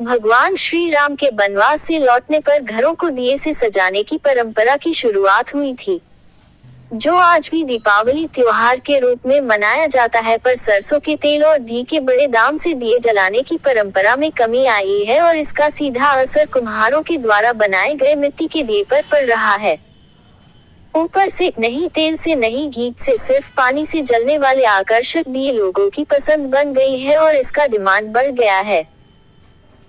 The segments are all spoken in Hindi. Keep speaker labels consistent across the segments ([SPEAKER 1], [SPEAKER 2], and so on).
[SPEAKER 1] भगवान श्री राम के वनवास से लौटने पर घरों को दिए से सजाने की परंपरा की शुरुआत हुई थी, जो आज भी दीपावली त्योहार के रूप में मनाया जाता है। पर सरसों के तेल और घी के बड़े दाम से दिए जलाने की परंपरा में कमी आई है और इसका सीधा असर कुम्हारों के द्वारा बनाए गए मिट्टी के दिए पर पड़ रहा है। ऊपर से नहीं तेल से नहीं घी से, सिर्फ पानी से जलने वाले आकर्षक दिए लोगों की पसंद बन गई है और इसका डिमांड बढ़ गया है,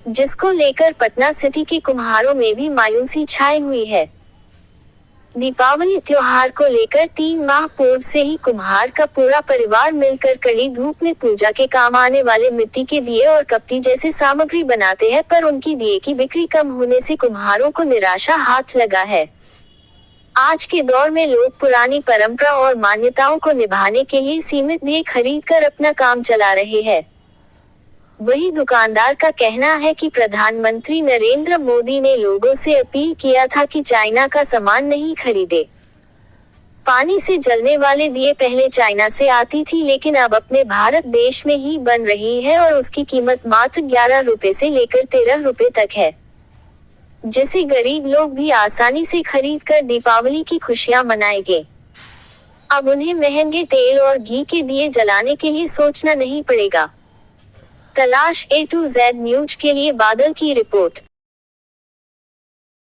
[SPEAKER 1] जिसको लेकर पटना सिटी के कुम्हारों में भी मायूसी छाई हुई है। दीपावली त्योहार को लेकर 3 माह पूर्व से ही कुम्हार का पूरा परिवार मिलकर कड़ी धूप में पूजा के काम आने वाले मिट्टी के दिए और कपटी जैसे सामग्री बनाते हैं, पर उनकी दिए की बिक्री कम होने से कुम्हारों को निराशा हाथ लगा है। आज के दौर में लोग पुरानी परंपरा और मान्यताओं को निभाने के लिए सीमित दिए खरीद कर अपना काम चला रहे हैं। वही दुकानदार का कहना है कि प्रधानमंत्री नरेंद्र मोदी ने लोगों से अपील किया था कि चाइना का सामान नहीं खरीदे। पानी से जलने वाले दिए पहले चाइना से आती थी, लेकिन अब अपने भारत देश में ही बन रही है और उसकी कीमत मात्र 11 रुपए से लेकर 13 रुपए तक है, जिसे गरीब लोग भी आसानी से खरीद कर दीपावली की खुशियां मनाएंगे। अब उन्हें महंगे तेल और घी के दिए जलाने के लिए सोचना नहीं पड़ेगा। तलाश A to Z न्यूज के लिए बादल की रिपोर्ट।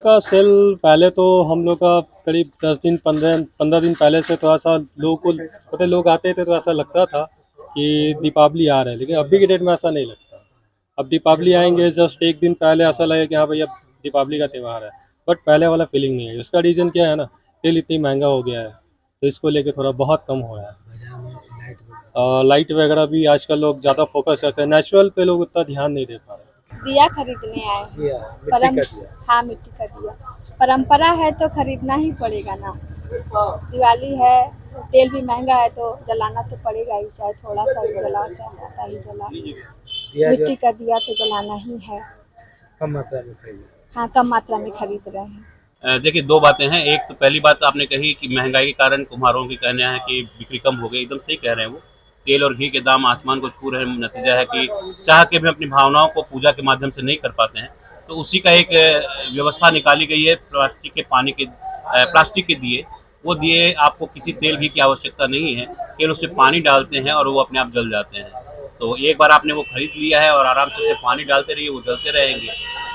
[SPEAKER 2] का सेल पहले तो हम लोग का करीब 10 दिन 15 दिन पहले से थोड़ा सा लोग आते थे तो ऐसा लगता था कि दीपावली आ रहा है, लेकिन अभी के डेट में ऐसा नहीं लगता। अब दीपावली आएंगे जस्ट एक दिन पहले ऐसा लगेगा कि हाँ भैया दीपावली का त्यौहार है, बट पहले वाला फीलिंग नहीं है। इसका रीज़न क्या है ना, तेल इतनी महंगा हो गया है तो इसको लेके थोड़ा बहुत कम हो रहा है। लाइट वगैरह भी आजकल लोग ज़्यादा फोकस करते हैं, नेचुरल पे लोग उतना ध्यान नहीं दे पा रहे।
[SPEAKER 3] दिया खरीदने आए, हाँ मिट्टी का दिया परंपरा है तो खरीदना ही पड़ेगा ना। दिवाली है, तेल भी महंगा है तो जलाना तो पड़ेगा ही, चाहे थोड़ा सा ही जला चाहे ज़्यादा ही जला। मिट्टी का दिया तो जलाना ही है।
[SPEAKER 4] कम मात्रा में खरीद,
[SPEAKER 3] हाँ कम मात्रा में खरीद रहे हैं।
[SPEAKER 5] देखिए, 2 बातें हैं। एक तो पहली बात आपने कही कि महंगाई के कारण कुम्हारों की कहना है कि बिक्री कम हो गई, एकदम सही कह रहे हैं वो। तेल और घी के दाम आसमान को छू रहे हैं। नतीजा है कि चाह के भी अपनी भावनाओं को पूजा के माध्यम से नहीं कर पाते हैं, तो उसी का एक व्यवस्था निकाली गई है। प्लास्टिक के दिए, वो दिए आपको किसी तेल घी की आवश्यकता नहीं है, केवल उसमें पानी डालते हैं और वो अपने आप जल जाते हैं। तो एक बार आपने वो खरीद लिया है और आराम से उसमें पानी डालते रहिए, वो जलते रहेंगे।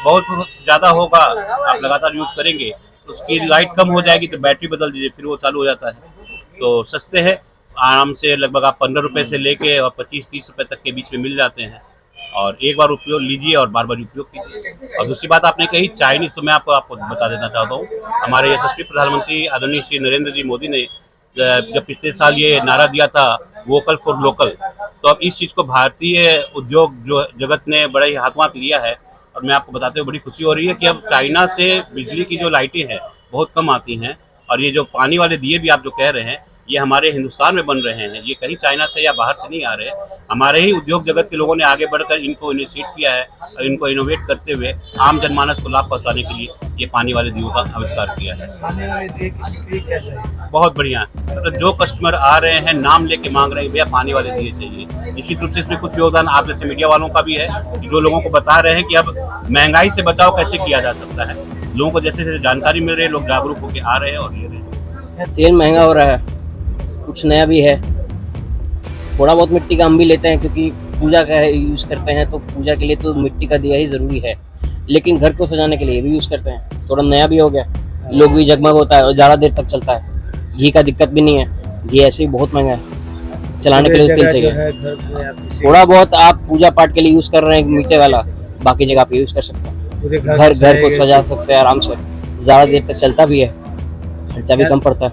[SPEAKER 5] बहुत ज़्यादा होगा, आप लगातार यूज़ करेंगे तो उसकी लाइट कम हो जाएगी तो बैटरी बदल दीजिए, फिर वो चालू हो जाता है। तो सस्ते हैं, आराम से लगभग आप 15 रुपये से लेके और 25-30 रुपये तक के बीच में मिल जाते हैं। और एक बार उपयोग लीजिए और बार बार उपयोग कीजिए। और दूसरी बात आपने कही चाइनीज़, तो मैं आपको बता देना चाहता हूँ, हमारे यशस्वी प्रधानमंत्री आदरणीय श्री नरेंद्र जी मोदी ने जब पिछले साल ये नारा दिया था वोकल फॉर लोकल, तो अब इस चीज़ को भारतीय उद्योग जो जगत ने बड़ा ही हाथों हाथ लिया है। और मैं आपको बताते हुए बड़ी खुशी हो रही है कि अब चाइना से बिजली की जो लाइटें हैं बहुत कम आती हैं, और ये जो पानी वाले दिए भी आप जो कह रहे हैं ये हमारे हिंदुस्तान में बन रहे हैं। ये कहीं चाइना से या बाहर से नहीं आ रहे, हमारे ही उद्योग जगत के लोगों ने आगे बढ़कर इनको इनिशिएट किया है और इनको इनोवेट करते हुए आम जनमानस को लाभ पहुंचाने के लिए ये पानी वाले दियों का आविष्कार किया है। बहुत बढ़िया, मतलब जो कस्टमर आ रहे हैं नाम लेके मांग रहे हैं भैया पानी वाले दिए चाहिए। निश्चित रूप से इसमें कुछ योगदान आप जैसे मीडिया वालों का भी है, जो लोगों को बता रहे हैं कि अब महंगाई से बचाव कैसे किया जा सकता है। लोगों को जैसे जैसे जानकारी मिल रही है, लोग जागरूक होकर आ रहे हैं और ले रहे हैं।
[SPEAKER 6] तेल महंगा हो रहा है, कुछ नया भी है। थोड़ा बहुत मिट्टी का हम भी लेते हैं क्योंकि पूजा का यूज़ करते हैं, तो पूजा के लिए तो मिट्टी का दिया ही ज़रूरी है, लेकिन घर को सजाने के लिए भी यूज़ करते हैं। थोड़ा नया भी हो गया, लोग भी जगमग होता है और ज़्यादा देर तक चलता है। घी का दिक्कत भी नहीं है, घी ऐसे ही बहुत महंगा है, चलाने के लिए तेल चाहिए। थोड़ा बहुत आप पूजा पाठ के लिए यूज़ कर रहे हैं मीठे वाला, बाकी जगह पे यूज़ कर सकते हैं। घर को सजा सकते हैं आराम से, ज़्यादा देर तक चलता भी है, खर्चा भी कम पड़ता है।